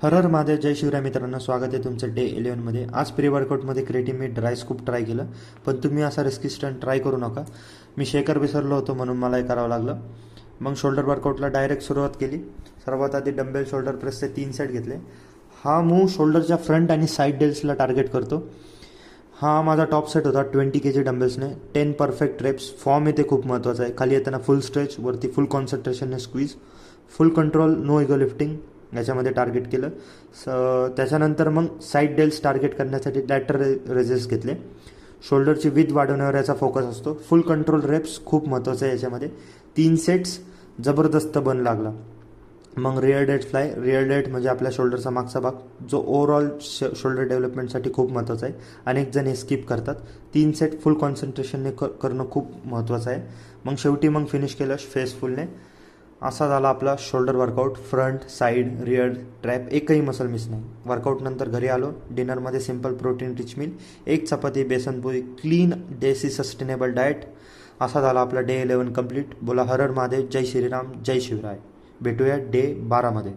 हर हर महादेव, जय शिवराय मित्रांनो. स्वागत आहे तुमचं डे 11मध्ये. आज प्री वर्कआउटमध्ये क्रिएटिन मी ड्राय स्कूप ट्राय केलं, पण तुम्ही असा रिस्की स्टंट ट्राय करू नका. मी शेकर विसरलो होतो म्हणून मला हे करावं लागलं. मग शोल्डर वर्कआउटला डायरेक्ट सुरुवात केली. सर्वात आधी डंबेल शोल्डर प्रेसचे 3 सेट घेतले. हा मूव शोल्डरच्या फ्रंट आणि साईड डेल्सला टार्गेट करतो. हा माझा टॉप सेट होता 20 kg डंबेल्सने. 10 परफेक्ट रेप्स. फॉर्म इथे खूप महत्त्वाचा आहे. खाली येताना फुल स्ट्रेच, वरती फुल कॉन्सन्ट्रेशनने squeeze, full control, no ego lifting याच्यामध्ये टार्गेट केलं. त्याच्यानंतर मग साईड डेल्स टार्गेट करण्यासाठी लॅटरल रेजेस घेतले. शोल्डरची विथ वाढवण्यावर याचा फोकस असतो. फुल कंट्रोल रेप्स खूप महत्त्वाचं आहे याच्यामध्ये. 3 सेट्स जबरदस्त बन लागला. मग रिअर डेट फ्लाय. रिअर डेट म्हणजे आपल्या शोल्डरचा मागचा भाग, जो ओव्हरऑल शोल्डर डेव्हलपमेंटसाठी खूप महत्त्वाचा आहे. अनेक जण हे स्किप करतात. 3 सेट फुल कॉन्सन्ट्रेशनने करणं खूप महत्त्वाचं आहे. मग शेवटी फिनिश केलं फेसफुलने. असा झाला आपला shoulder workout. Front, side, rear, trap एकही मसल मिस नाही. वर्कआउटनंतर घरी आलो. डिनरमध्ये सिम्पल प्रोटीन रिच मील, 1 चपाती, बेसन पोळी, क्लीन देसी सस्टेनेबल डाएट. असा झाला आपला डे 11 कंप्लीट. बोला हर हर महादेव, जय श्रीराम, जय शिवराय. भेटूया डे 12मध्ये.